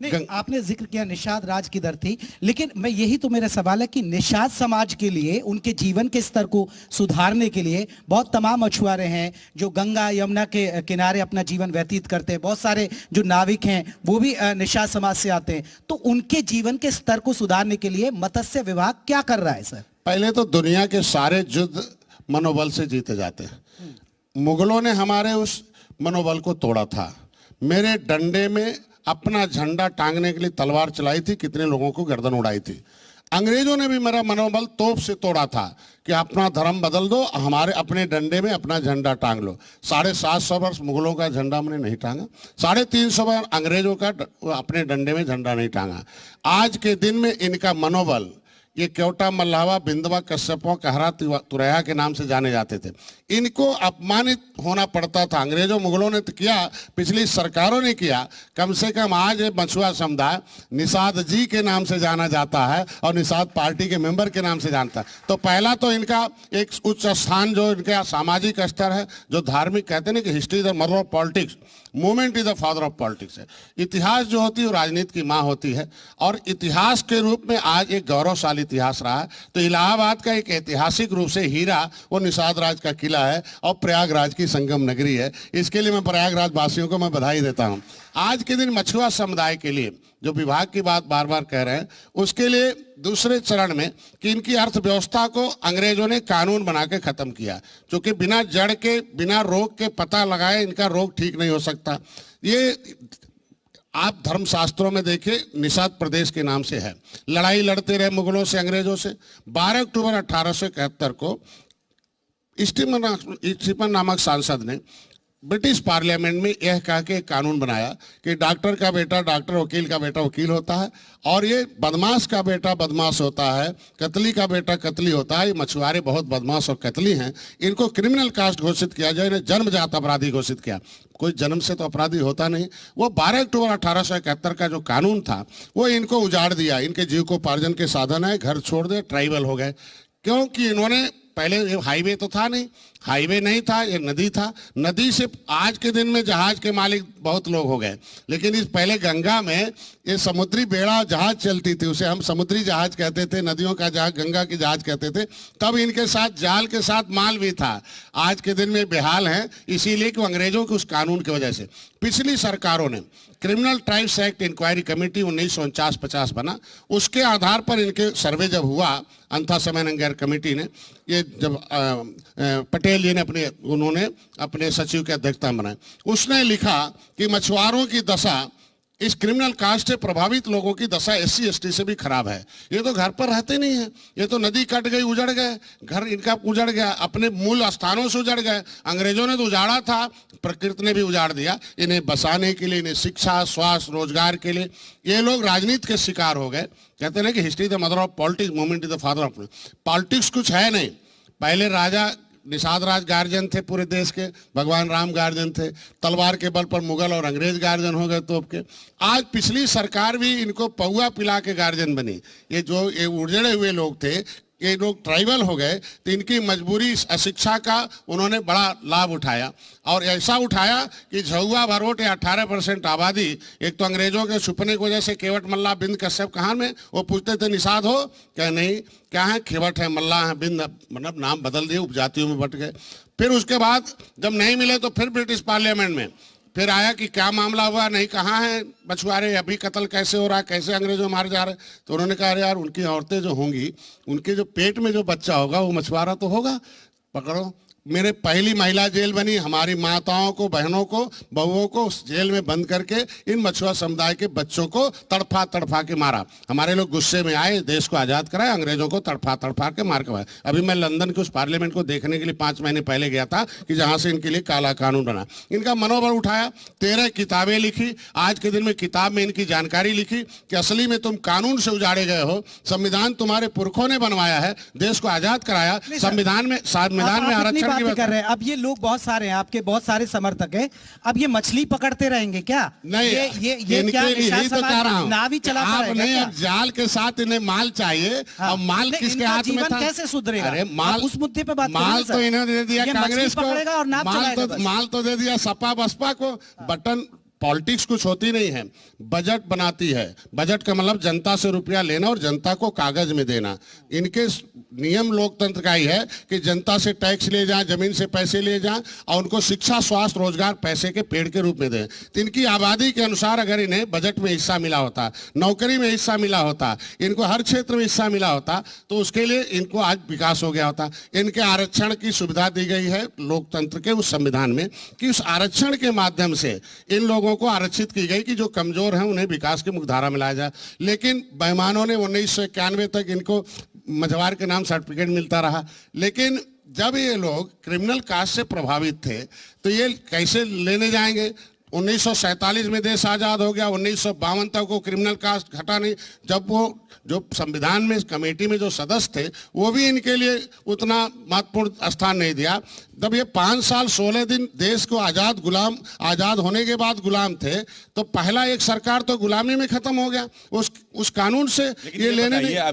नहीं, आपने जिक्र किया निषाद राज की दर थी, लेकिन मैं यही तो मेरा सवाल है कि निषाद समाज के लिए उनके जीवन के स्तर को सुधारने के लिए बहुत तमाम मछुआरे हैं जो गंगा यमुना के किनारे अपना जीवन व्यतीत करते हैं, बहुत सारे जो नाविक हैं वो भी निषाद समाज से आते हैं, तो उनके जीवन के स्तर को सुधारने के लिए मत्स्य विभाग क्या कर रहा है सर? पहले तो दुनिया के सारे युद्ध मनोबल से जीते जाते हैं। मुगलों ने हमारे उस मनोबल को तोड़ा था। मेरे डंडे में अपना झंडा टांगने के लिए तलवार चलाई थी, कितने लोगों को गर्दन उड़ाई थी। अंग्रेजों ने भी मेरा मनोबल तोप से तोड़ा था कि अपना धर्म बदल दो, हमारे अपने डंडे में अपना झंडा टांग लो। 750 वर्ष मुगलों का झंडा हमने नहीं टांगा, 350 वर्ष अंग्रेजों का अपने डंडे में झंडा नहीं टांगा। आज के दिन में इनका मनोबल, ये केवटा मल्लावा बिंदवा कश्यपों कहरा तुरैया के नाम से जाने जाते थे, इनको अपमानित होना पड़ता था। अंग्रेजों मुगलों ने तो किया, पिछली सरकारों ने किया। कम से कम आज ये मछुआ समुदाय निषाद जी के नाम से जाना जाता है और निषाद पार्टी के मेंबर के नाम से जानता है। तो पहला तो इनका एक उच्च स्थान जो इनका सामाजिक स्तर है, जो धार्मिक कहते हैं ना कि history is the mother of politics, movement is the father of politics है। इतिहास जो होती है वो राजनीति की माँ होती है, और इतिहास के रूप में आज एक गौरवशाली इतिहास रहा है। तो इलाहाबाद का एक ऐतिहासिक रूप से हीरा वो निषाद राज का किला है और प्रयागराज की संगम नगरी है। इसके लिए मैं प्रयागराज वासियों को मैं बधाई देता हूँ। आज के दिन मछुआ समुदाय के लिए जो विभाग की बात बार बार कह रहे हैं, उसके लिए दूसरे चरण में कि इनकी अर्थव्यवस्था को अंग्रेजों ने कानून बना के खत्म किया, क्योंकि बिना जड़ के बिना रोग के पता लगाए इनका रोग ठीक नहीं हो सकता। ये आप धर्मशास्त्रों में देखिए, निषाद प्रदेश के नाम से है। लड़ाई लड़ते रहे मुगलों से अंग्रेजों से। 12 अक्टूबर 1871 को स्टीफन नामक सांसद ने ब्रिटिश पार्लियामेंट में यह कह के कानून बनाया कि डॉक्टर का बेटा डॉक्टर, वकील का बेटा वकील होता है, और ये बदमाश का बेटा बदमाश होता है, कतली का बेटा कतली होता है। ये मछुआरे बहुत बदमाश और कतली हैं, इनको क्रिमिनल कास्ट घोषित किया जाए, इन्हें जन्मजात अपराधी घोषित किया। कोई जन्म से तो अपराधी होता नहीं। वो 12 अक्टूबर 1871 का जो कानून था वो इनको उजाड़ दिया। इनके जीविकोपार्जन के साधन है, घर छोड़ दे, ट्राइबल हो गए, क्योंकि इन्होंने पहले ये हाईवे तो था नहीं, हाईवे नहीं था, ये नदी था। नदी से आज के दिन में जहाज के मालिक बहुत लोग हो गए, लेकिन इस पहले गंगा में ये समुद्री बेड़ा जहाज चलती थी, उसे हम समुद्री जहाज कहते थे, नदियों का जहाज गंगा की जहाज कहते थे। तब इनके साथ जाल के साथ माल भी था। आज के दिन में बेहाल हैं, इसीलिए कि अंग्रेजों के उस कानून की वजह से। पिछली सरकारों ने criminal tribes act inquiry committee 1949-50 बना, उसके आधार पर इनके सर्वे जब हुआ, अंथा समय नंगेर कमेटी ने, ये जब पटेल जी ने उन्होंने अपने सचिव की अध्यक्षता में बनाए, उसने लिखा कि मछुआरों की दशा, इस क्रिमिनल कास्ट से प्रभावित लोगों की दशा SC ST से भी खराब है। ये तो घर पर रहते नहीं है, ये तो नदी कट गई, उजड़ गए, घर इनका उजड़ गया, अपने मूल स्थानों से उजड़ गए। अंग्रेजों ने तो उजाड़ा था, प्रकृति ने भी उजाड़ दिया। इन्हें बसाने के लिए, इन्हें शिक्षा, स्वास्थ्य, रोजगार के लिए ये लोग राजनीति के शिकार हो गए। कहते हैं कि history the mother of politics, movement is the father of politics. कुछ है नहीं। पहले राजा निषाद राज गार्जियन थे पूरे देश के, भगवान राम गार्जियन थे, तलवार के बल पर मुगल और अंग्रेज गार्जियन हो गए तोप के। आज पिछली सरकार भी इनको पौआ पिला के गार्जियन बनी। ये जो ये उजड़े हुए लोग थे, ये लोग ट्राइबल हो गए, तो इनकी मजबूरी शिक्षा का उन्होंने बड़ा लाभ उठाया, और ऐसा उठाया कि झुआ भरोट 18% आबादी, एक तो अंग्रेजों के छुपने की वजह से केवट मल्ला बिंद कश्यप कहाँ में, वो पूछते थे निषाद हो क्या? नहीं, क्या है? खेवट है, मल्ला है, बिंद, मतलब नाम बदल दिए, उपजातियों में बट गए। फिर उसके बाद जब नहीं मिले तो फिर ब्रिटिश पार्लियामेंट में फिर आया कि क्या मामला हुआ, नहीं कहाँ है मछुआरे, अभी कत्ल कैसे हो रहा है, कैसे अंग्रेजों मारे जा रहे हैं। तो उन्होंने कहा यार, उनकी औरतें जो होंगी, उनके जो पेट में जो बच्चा होगा वो मछुआरा तो होगा, पकड़ो। मेरे पहली महिला जेल बनी, हमारी माताओं को, बहनों को, बहुओं को उस जेल में बंद करके इन मछुआ समुदाय के बच्चों को तड़फा तड़फा के मारा। हमारे लोग गुस्से में आए, देश को आज़ाद कराए, अंग्रेजों को तड़फा तड़फा के मार के आए। अभी मैं लंदन के उस पार्लियामेंट को देखने के लिए 5 महीने पहले गया था कि जहाँ से इनके लिए काला कानून बना। इनका मनोबल उठाया, 13 किताबें लिखी। आज के दिन में किताब में इनकी जानकारी लिखी कि असली में तुम कानून से उजाड़े गए हो, संविधान तुम्हारे पुरखों ने बनवाया है, देश को आज़ाद कराया, संविधान में आरक्षण कर रहे हैं। अब ये लोग बहुत सारे हैं, आपके बहुत सारे समर्थक हैं, अब ये मछली पकड़ते रहेंगे क्या? नहीं, ये क्या यही तो कह रहा हूँ, नाव ही चलाता रहेगा क्या? जाल के साथ इन्हें माल चाहिए। हाँ, अब माल किसके हाथ में था? कैसे सुधरेगा? अरे माल, उस मुद्दे पे बात माल तो इन्होंने दे दिया कांग्रेस को, और माल तो दे दिया सपा बसपा को। बटन पॉलिटिक्स कुछ होती नहीं है, बजट बनाती है। बजट का मतलब जनता से रुपया लेना और जनता को कागज में देना। इनके नियम लोकतंत्र का ही है कि जनता से टैक्स ले जाएं, जमीन से पैसे ले जाएं और उनको शिक्षा, स्वास्थ्य, रोजगार पैसे के पेड़ के रूप में दें। तो इनकी आबादी के अनुसार अगर इन्हें बजट में हिस्सा मिला होता, नौकरी में हिस्सा मिला होता, इनको हर क्षेत्र में हिस्सा मिला होता, तो उसके लिए इनको आज विकास हो गया होता। इनके आरक्षण की सुविधा दी गई है लोकतंत्र के उस संविधान में कि उस आरक्षण के माध्यम से इन लोगों को आरक्षित की गई कि जो कमजोर हैं उन्हें विकास की मुख्यधारा में लाया जाए। लेकिन बेईमानों ने 1991 तक इनको मझवार के नाम सर्टिफिकेट मिलता रहा। लेकिन जब ये लोग क्रिमिनल कास्ट से प्रभावित थे तो ये कैसे लेने जाएंगे? 1947 में देश आज़ाद हो गया, 1952 तक वो क्रिमिनल कास्ट घटा नहीं। जब वो जो संविधान में कमेटी में जो सदस्य थे वो भी इनके लिए उतना महत्वपूर्ण स्थान नहीं दिया। जब ये 5 साल 16 दिन देश को आज़ाद होने के बाद गुलाम थे तो पहला एक सरकार तो गुलामी में खत्म हो गया। उस कानून से ये लेने नहीं।